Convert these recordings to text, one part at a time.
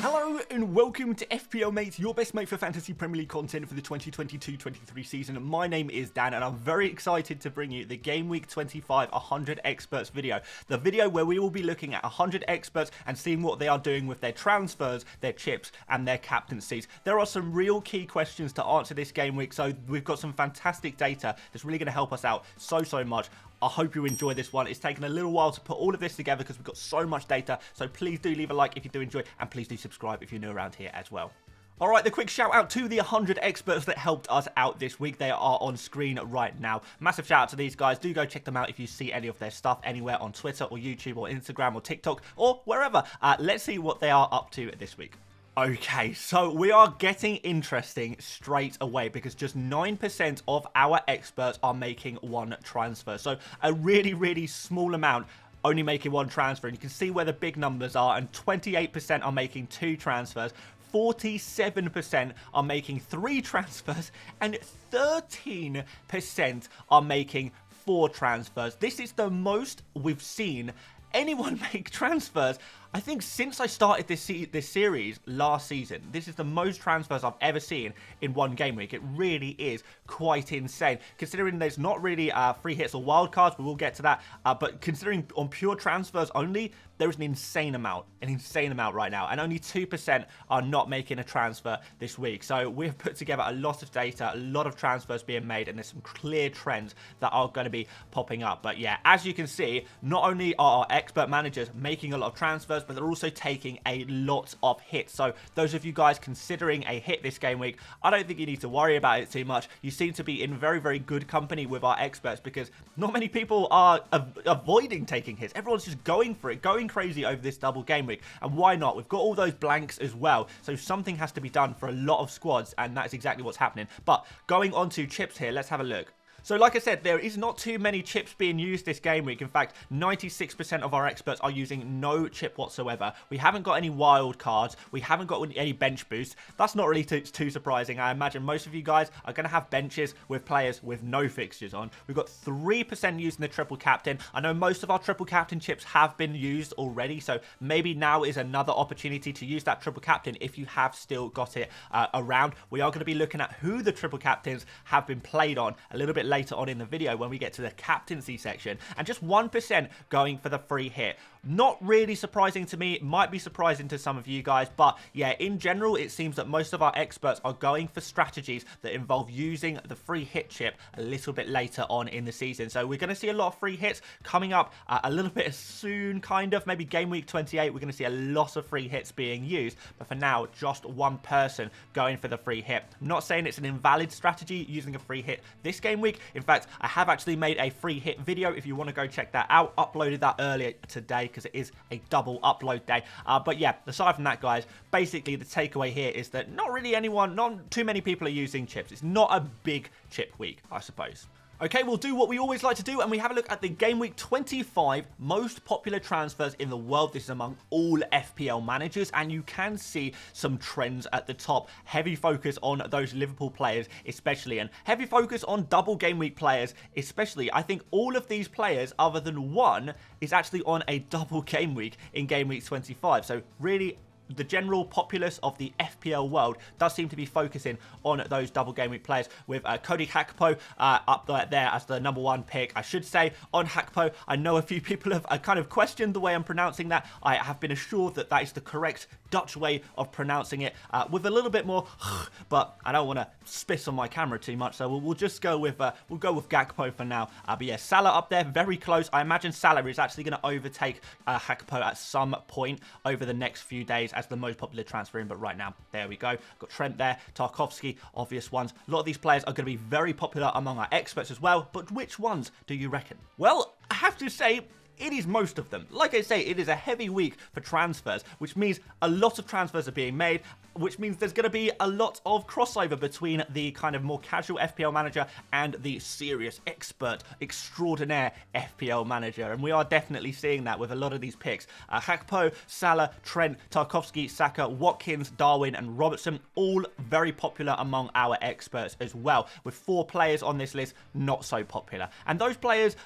Hello and welcome to FPL Mate, your best mate for fantasy Premier League content for the 2022-23 season. My name is Dan and I'm very excited to bring you the Gameweek 25 100 Experts video. The video where we will be looking at 100 experts and seeing what they are doing with their transfers, their chips and their captaincies. There are some real key questions to answer this game week, so we've got some fantastic data that's really going to help us out so much. I hope you enjoy this one. It's taken a little while to put all of this together because we've got so much data. So please do leave a like if you do enjoy, and please do subscribe if you're new around here as well. All right, the quick shout out to the 100 experts that helped us out this week. They are on screen right now. Massive shout out to these guys. Do go check them out if you see any of their stuff anywhere on Twitter or YouTube or Instagram or TikTok or wherever. Let's see what they are up to this week. Okay, so we are getting interesting straight away because just 9% of our experts are making one transfer. So a really small amount only making one transfer. And you can see where the big numbers are, and 28% are making two transfers. 47% are making three transfers, and 13% are making four transfers. This is the most we've seen anyone make transfers, I think, since I started this series last season. This is the most transfers I've ever seen in one game week. It really is quite insane, considering there's not really free hits or wildcards. We will get to that. But considering on pure transfers only, there is an insane amount right now. And only 2% are not making a transfer this week. So we've put together a lot of data, a lot of transfers being made, and there's some clear trends that are going to be popping up. But yeah, as you can see, not only are our expert managers making a lot of transfers, but they're also taking a lot of hits. So those of you guys considering a hit this game week, I don't think you need to worry about it too much. You seem to be in very good company with our experts, because not many people are avoiding taking hits. Everyone's just going for it, going crazy over this double game week. And why not? We've got all those blanks as well, so something has to be done for a lot of squads, and that's exactly what's happening. But going on to chips here, let's have a look. So like I said, there is not too many chips being used this game week. In fact, 96% of our experts are using no chip whatsoever. We haven't got any wild cards. We haven't got any bench boosts. That's not really too surprising. I imagine most of you guys are going to have benches with players with no fixtures on. We've got 3% using the triple captain. I know most of our triple captain chips have been used already, so maybe now is another opportunity to use that triple captain if you have still got it around. We are going to be looking at who the triple captains have been played on a little bit later on in the video when we get to the captaincy section, and just 1% going for the free hit. Not really surprising to me. It might be surprising to some of you guys, but yeah, in general, it seems that most of our experts are going for strategies that involve using the free hit chip a little bit later on in the season. So we're going to see a lot of free hits coming up a little bit soon, kind of. Maybe game week 28, we're going to see a lot of free hits being used, but for now, just one person going for the free hit. I'm not saying it's an invalid strategy using a free hit this game week. In fact, I have actually made a free hit video if you want to go check that out. Uploaded that earlier today because it is a double upload day. But yeah, aside from that, guys, basically the takeaway here is that not too many people are using chips. It's not a big chip week, I suppose. Okay, we'll do what we always like to do, and we have a look at the Game Week 25 most popular transfers in the world. This is among all FPL managers, and you can see some trends at the top. Heavy focus on those Liverpool players, especially, and heavy focus on double Game Week players, especially. I think all of these players, other than one, is actually on a double Game Week in Game Week 25. So really, the general populace of the FPL world does seem to be focusing on those double game week players, with Cody Gakpo up there as the #1 pick. I should say on Gakpo, I know a few people have kind of questioned the way I'm pronouncing that. I have been assured that that is the correct Dutch way of pronouncing it, with a little bit more, but I don't want to spit on my camera too much, so we'll just go with Gakpo for now. But yeah, Salah up there, very close. I imagine Salah is actually going to overtake Gakpo at some point over the next few days as the most popular transfer in, but right now, there we go. Got Trent there, Tarkowski, obvious ones. A lot of these players are going to be very popular among our experts as well, but which ones do you reckon? Well, I have to say, it is most of them. Like I say, it is a heavy week for transfers, which means a lot of transfers are being made. which means there's going to be a lot of crossover between the kind of more casual FPL manager and the serious expert extraordinaire FPL manager. And we are definitely seeing that with a lot of these picks. Hakpo, Salah, Trent, Tarkowski, Saka, Watkins, Darwin and Robertson, all very popular among our experts as well, with 4 players on this list not so popular. And those players,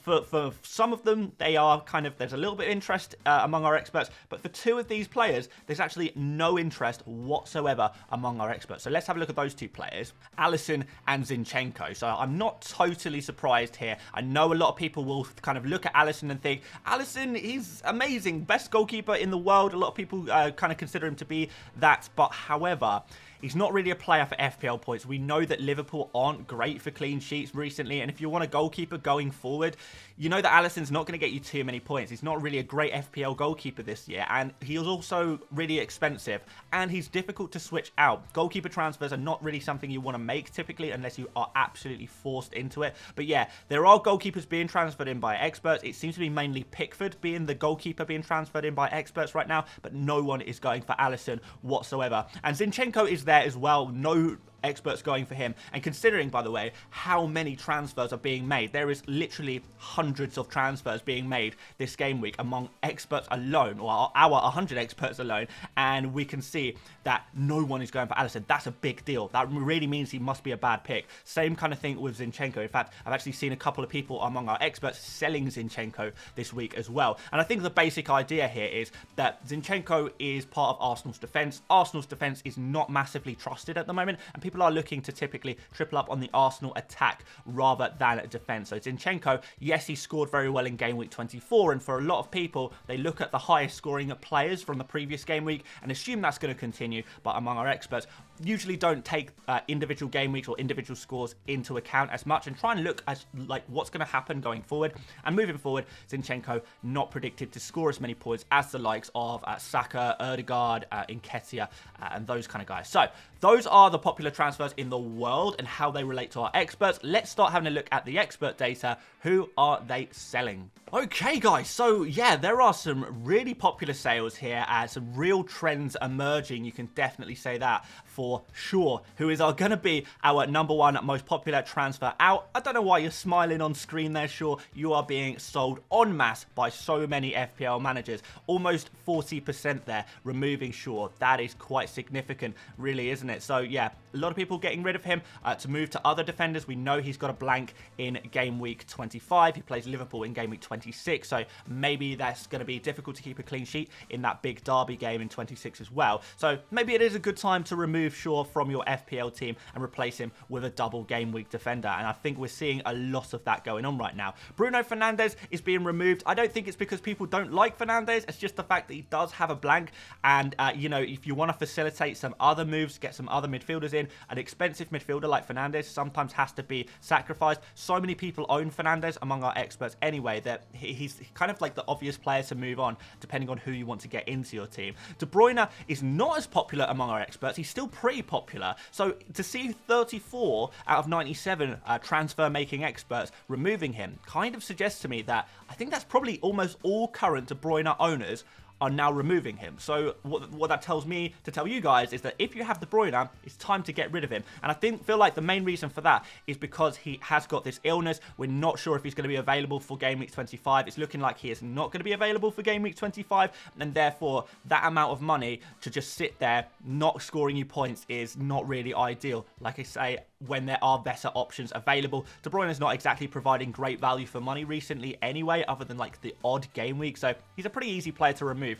for some of them, they are kind of, there's a little bit of interest among our experts, but for 2 of these players, there's actually no interest whatsoever among our experts. So let's have a look at those 2 players, Alisson and Zinchenko. So I'm not totally surprised here. I know a lot of people will kind of look at Alisson and think, Alisson, he's amazing, best goalkeeper in the world. A lot of people kind of consider him to be that, but however, he's not really a player for FPL points. We know that Liverpool aren't great for clean sheets recently, and if you want a goalkeeper going forward, you know that Alisson's not going to get you too many points. He's not really a great FPL goalkeeper this year, and he is also really expensive, and he's difficult to switch out. Goalkeeper transfers are not really something you want to make typically unless you are absolutely forced into it. But yeah, there are goalkeepers being transferred in by experts. It seems to be mainly Pickford being the goalkeeper being transferred in by experts right now, but no one is going for Alisson whatsoever. And Zinchenko is there as well. No experts going for him. And considering, by the way, how many transfers are being made, there is literally hundreds of transfers being made this game week among experts alone, or our 100 experts alone, and we can see that no one is going for Alisson. That's a big deal. That really means he must be a bad pick. Same kind of thing with Zinchenko. In fact, I've actually seen a couple of people among our experts selling Zinchenko this week as well. And I think the basic idea here is that Zinchenko is part of Arsenal's defence. Arsenal's defence is not massively trusted at the moment, and people are looking to typically triple up on the Arsenal attack rather than defence. So Zinchenko, yes, he scored very well in game week 24, and for a lot of people, they look at the highest scoring players from the previous game week and assume that's going to continue, but among our experts, usually don't take individual game weeks or individual scores into account as much and try and look at like what's going to happen going forward. And moving forward, Zinchenko not predicted to score as many points as the likes of Saka, Odegaard, Nketiah, and those kind of guys. So those are the popular transfers in the world and how they relate to our experts. Let's start having a look at the expert data. Who are they selling? Okay, guys, so yeah, there are some really popular sales here, some real trends emerging. You can definitely say that for sure. Who is going to be our #1 most popular transfer out? I don't know why you're smiling on screen there, sure. You are being sold en masse by so many FPL managers. Almost 40% there, removing Shaw. That is quite significant, really, isn't it? So yeah, a lot of people getting rid of him to move to other defenders. We know he's got a blank in game week 25. He plays Liverpool in game week 26, so maybe that's going to be difficult to keep a clean sheet in that big derby game in 26 as well. So maybe it is a good time to remove Shaw from your FPL team and replace him with a double game week defender, and I think we're seeing a lot of that going on right now. Bruno Fernandes is being removed. I don't think it's because people don't like Fernandes. It's just the fact that he does have a blank, and you know, if you want to facilitate some other moves, get some other midfielders in, an expensive midfielder like Fernandes sometimes has to be sacrificed. So many people own Fernandes among our experts anyway that he's kind of like the obvious player to move on depending on who you want to get into your team. De Bruyne is not as popular among our experts. He's still pretty popular. So to see 34 out of 97 transfer making experts removing him kind of suggests to me that I think that's probably almost all current De Bruyne owners are now removing him. So what that tells me to tell you guys is that if you have De Bruyne, it's time to get rid of him. And I feel like the main reason for that is because he has got this illness. We're not sure if he's going to be available for game week 25. It's looking like he is not going to be available for game week 25, and therefore that amount of money to just sit there not scoring you points is not really ideal. Like I say, when there are better options available. De Bruyne is not exactly providing great value for money recently anyway, other than like the odd game week. So he's a pretty easy player to remove.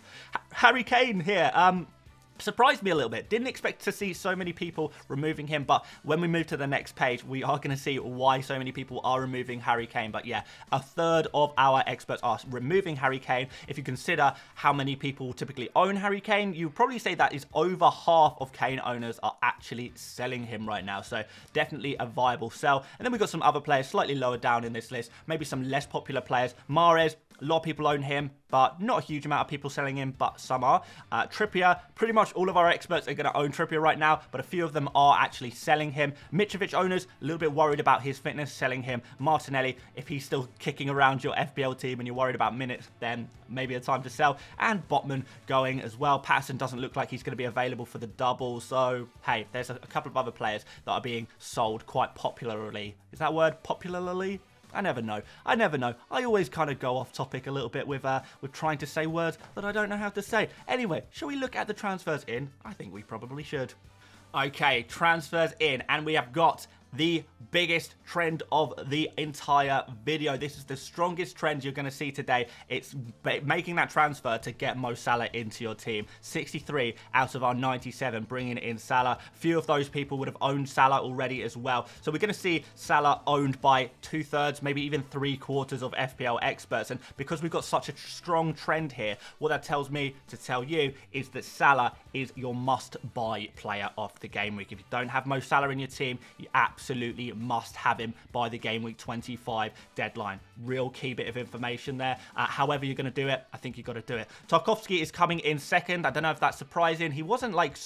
Harry Kane here. Surprised me a little bit. Didn't expect to see so many people removing him, but when we move to the next page, we are going to see why so many people are removing Harry Kane. But yeah, a third of our experts are removing Harry Kane. If you consider how many people typically own Harry Kane, you'd probably say that is over half of Kane owners are actually selling him right now. So definitely a viable sell. And then we've got some other players slightly lower down in this list, maybe some less popular players. Mahrez, A lot of people own him, but not a huge amount of people selling him, but some are. Trippier, pretty much all of our experts are going to own Trippier right now, but a few of them are actually selling him. Mitrovic owners, a little bit worried about his fitness, selling him. Martinelli, if he's still kicking around your FPL team and you're worried about minutes, then maybe a time to sell. And Botman going as well. Patterson doesn't look like he's going to be available for the double, so hey, there's a couple of other players that are being sold quite popularly. Is that word popularly? I never know. I never know. I always kind of go off topic a little bit with trying to say words that I don't know how to say. Anyway, shall we look at the transfers in? I think we probably should. Okay, transfers in, and we have got the biggest trend of the entire video. This is the strongest trend you're going to see today. It's making that transfer to get Mo Salah into your team. 63 out of our 97 bringing in Salah. Few of those people would have owned Salah already as well. So we're going to see Salah owned by 2/3, maybe even 3/4 of FPL experts. And because we've got such a strong trend here, what that tells me to tell you is that Salah is your must-buy player of the game week. If you don't have Mo Salah in your team, you absolutely must have him by the Game Week 25 deadline. Real key bit of information there. However you're going to do it, I think you've got to do it. Tarkowski is coming in second. I don't know if that's surprising. He wasn't like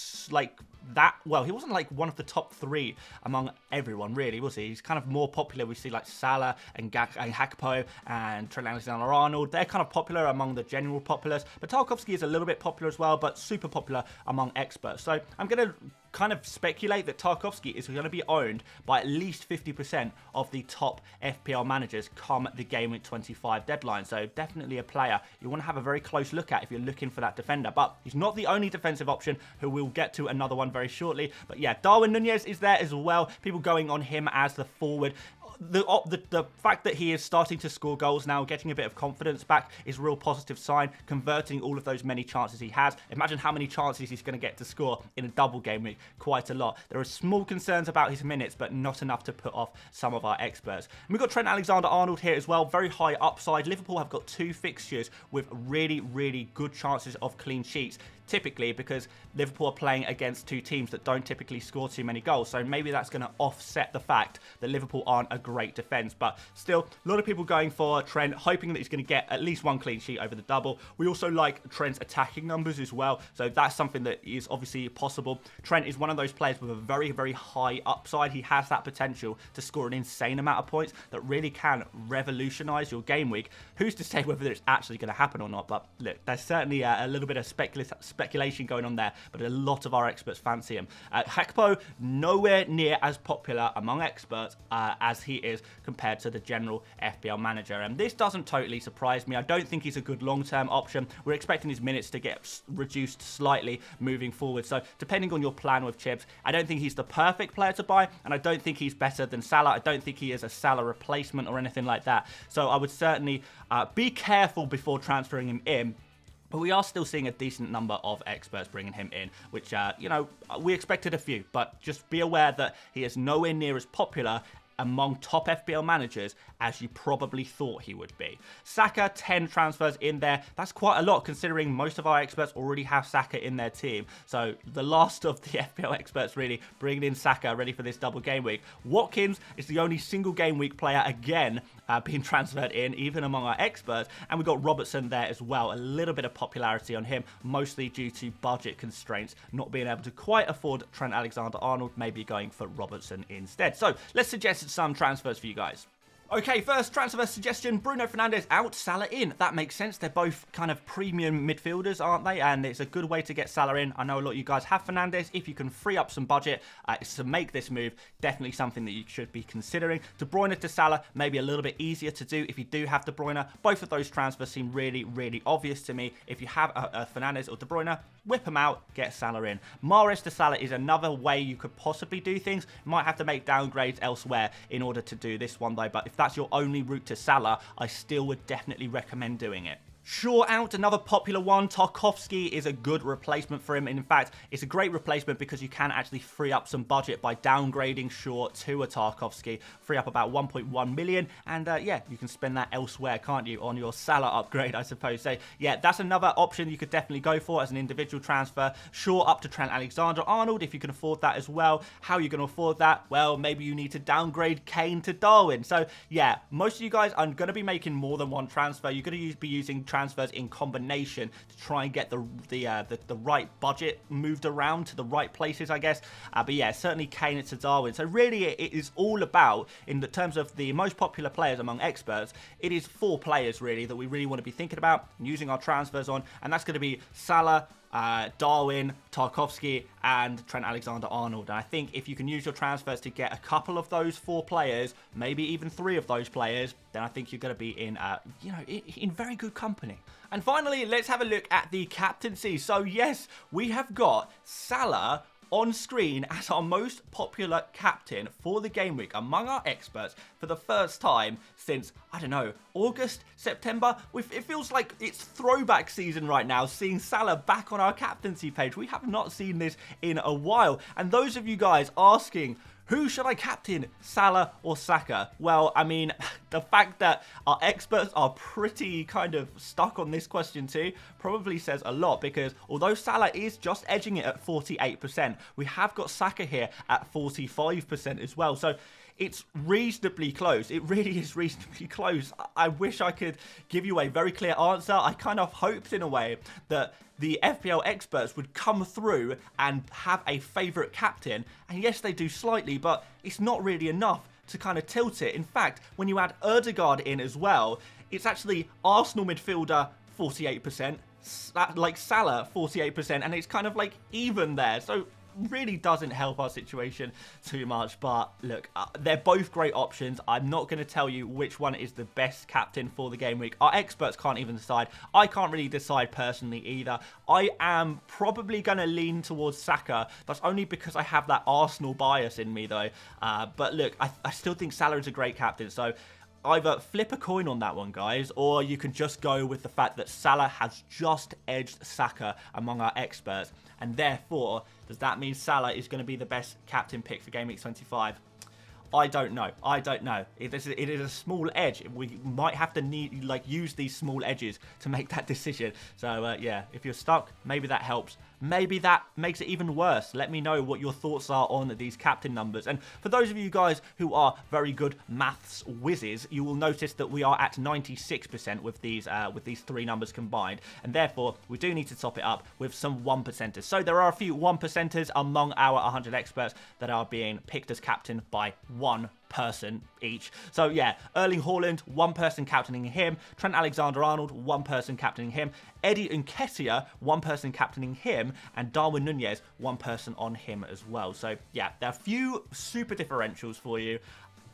that, well, he wasn't like one of the top 3 among everyone, really, was he? He's kind of more popular. We see like Salah and Gakpo and Trent Alexander-Arnold. They're kind of popular among the general populace, but Tarkowski is a little bit popular as well, but super popular among experts. So I'm going to kind of speculate that Tarkowski is going to be owned by at least 50% of the top FPL managers come the Game Week 25 deadline. So definitely a player you want to have a very close look at if you're looking for that defender. But he's not the only defensive option, who we'll get to another one very shortly. But yeah, Darwin Nunez is there as well. People going on him as the forward. The fact that he is starting to score goals now, getting a bit of confidence back, is a real positive sign. Converting all of those many chances he has. Imagine how many chances he's going to get to score in a double game week. Quite a lot. There are small concerns about his minutes, but not enough to put off some of our experts. And we've got Trent Alexander-Arnold here as well. Very high upside. Liverpool have got 2 fixtures with really, really good chances of clean sheets. Typically because Liverpool are playing against 2 teams that don't typically score too many goals. So maybe that's going to offset the fact that Liverpool aren't a great defence. But still, a lot of people going for Trent, hoping that he's going to get at least 1 clean sheet over the double. We also like Trent's attacking numbers as well. So that's something that is obviously possible. Trent is one of those players with a very, very high upside. He has that potential to score an insane amount of points that really can revolutionise your game week. Who's to say whether it's actually going to happen or not? But look, there's certainly a little bit of speculation going on there, but a lot of our experts fancy him. Gakpo, nowhere near as popular among experts as he is compared to the general FPL manager, and this doesn't totally surprise me. I don't think he's a good long-term option. We're expecting his minutes to get reduced slightly moving forward, so depending on your plan with chips, I don't think he's the perfect player to buy, and I don't think he's better than Salah. I don't think he is a Salah replacement or anything like that, so I would certainly be careful before transferring him in. But we are still seeing a decent number of experts bringing him in, which, you know, we expected a few. But just be aware that he is nowhere near as popular among top FPL managers as you probably thought he would be. Saka, 10 transfers in there. That's quite a lot considering most of our experts already have Saka in their team. So the last of the FPL experts really bringing in Saka ready for this double game week. Watkins is the only single game week player again being transferred in, even among our experts. And we've got Robertson there as well. A little bit of popularity on him, mostly due to budget constraints, not being able to quite afford Trent Alexander-Arnold, maybe going for Robertson instead. So let's suggest some transfers for you guys. Okay, first transfer suggestion, Bruno Fernandes out, Salah in. That makes sense. They're both kind of premium midfielders, aren't they? And it's a good way to get Salah in. I know a lot of you guys have Fernandes. If you can free up some budget to make this move, definitely something that you should be considering. De Bruyne to Salah, maybe a little bit easier to do if you do have De Bruyne. Both of those transfers seem really, really obvious to me. If you have a Fernandes or De Bruyne, whip them out, get Salah in. Mahrez to Salah is another way you could possibly do things. You might have to make downgrades elsewhere in order to do this one though, but if that's your only route to Salah, I still would definitely recommend doing it. Shaw out, another popular one. Tarkowski is a good replacement for him. In fact, it's a great replacement because you can actually free up some budget by downgrading Shaw to a Tarkowski. Free up about 1.1 million. And yeah, you can spend that elsewhere, can't you? On your Salah upgrade, I suppose. So yeah, that's another option you could definitely go for as an individual transfer. Shaw up to Trent Alexander-Arnold if you can afford that as well. How are you going to afford that? Well, maybe you need to downgrade Kane to Darwin. So yeah, most of you guys are going to be making more than one transfer. You're going to be using transfers in combination to try and get the right budget moved around to the right places, I guess. But yeah, certainly Kane to Darwin. So really, it is all about, in the terms of the most popular players among experts, it is 4 players really that we really want to be thinking about and using our transfers on, and that's going to be Salah, Darwin, Tarkowski, and Trent Alexander-Arnold. And I think if you can use your transfers to get a couple of those 4 players, maybe even 3 of those players, then I think you're going to be in, you know, in very good company. And finally, let's have a look at the captaincy. So yes, we have got Salah on screen as our most popular captain for the game week among our experts for the first time since, I don't know, August, September. It feels like it's throwback season right now, seeing Salah back on our captaincy page. We have not seen this in a while. And those of you guys asking, who should I captain, Salah or Saka? Well, I mean, the fact that our experts are pretty kind of stuck on this question too probably says a lot, because although Salah is just edging it at 48%, we have got Saka here at 45% as well. So it's reasonably close. It really is reasonably close. I wish I could give you a very clear answer. I kind of hoped in a way that the FPL experts would come through and have a favourite captain. And yes, they do slightly, but it's not really enough to kind of tilt it. In fact, when you add Ødegaard in as well, it's actually Arsenal midfielder 48%, like Salah 48%, and it's kind of like even there. So really doesn't help our situation too much. But look, they're both great options. I'm not going to tell you which one is the best captain for the game week. Our experts can't even decide. I can't really decide personally either. I am probably going to lean towards Saka. That's only because I have that Arsenal bias in me though. But look, I still think Salah is a great captain. So either flip a coin on that one, guys, or you can just go with the fact that Salah has just edged Saka among our experts. And therefore, does that mean Salah is going to be the best captain pick for Game Week 25? I don't know. I don't know. It is a small edge. We might have to use these small edges to make that decision. So yeah, if you're stuck, maybe that helps. Maybe that makes it even worse. Let me know what your thoughts are on these captain numbers. And for those of you guys who are very good maths whizzes, you will notice that we are at 96% with these 3 numbers combined. And therefore, we do need to top it up with some 1%ers. So there are a few 1%ers among our 100 experts that are being picked as captain by one person each. So yeah, Erling Haaland, 1 person captaining him. Trent Alexander-Arnold, 1 person captaining him. Eddie Nketiah, 1 person captaining him. And Darwin Núñez, 1 person on him as well. So yeah, there are a few super differentials for you.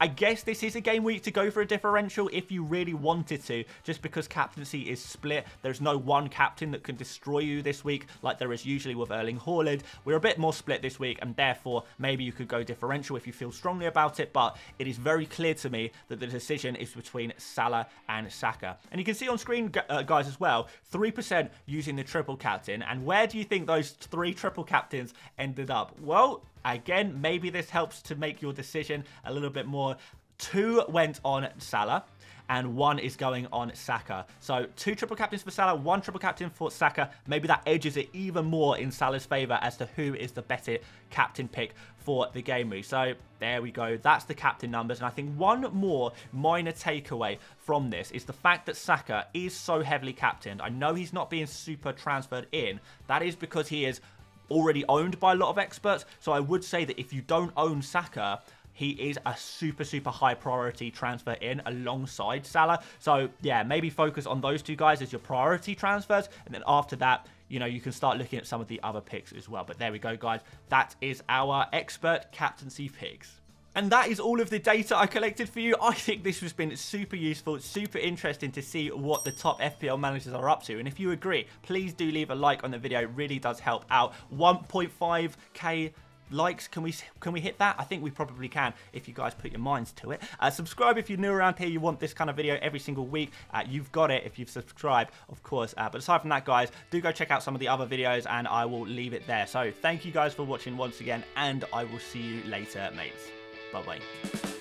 I guess this is a game week to go for a differential if you really wanted to, just because captaincy is split. There's no one captain that can destroy you this week like there is usually with Erling Haaland. We're a bit more split this week, and therefore maybe you could go differential if you feel strongly about it, but it is very clear to me that the decision is between Salah and Saka. And you can see on screen, guys, as well, 3% using the triple captain. And where do you think those 3 triple captains ended up? Well, again, maybe this helps to make your decision a little bit more. 2 went on Salah and 1 is going on Saka. So 2 triple captains for Salah, 1 triple captain for Saka. Maybe that edges it even more in Salah's favour as to who is the better captain pick for the game week. So there we go. That's the captain numbers. And I think one more minor takeaway from this is the fact that Saka is so heavily captained. I know he's not being super transferred in. That is because he is already owned by a lot of experts. So I would say that if you don't own Saka, he is a super high priority transfer in alongside Salah. So yeah, maybe focus on those 2 guys as your priority transfers. And then after that, you know, you can start looking at some of the other picks as well. But there we go, guys. That is our expert captaincy picks. And that is all of the data I collected for you. I think this has been super useful, super interesting to see what the top FPL managers are up to. And if you agree, please do leave a like on the video. It really does help out. 1.5k likes. Can we hit that? I think we probably can if you guys put your minds to it. Subscribe if you're new around here. You want this kind of video every single week. You've got it if you've subscribed, of course. But aside from that, guys, do go check out some of the other videos, and I will leave it there. So thank you guys for watching once again, and I will see you later, mates. Bye-bye.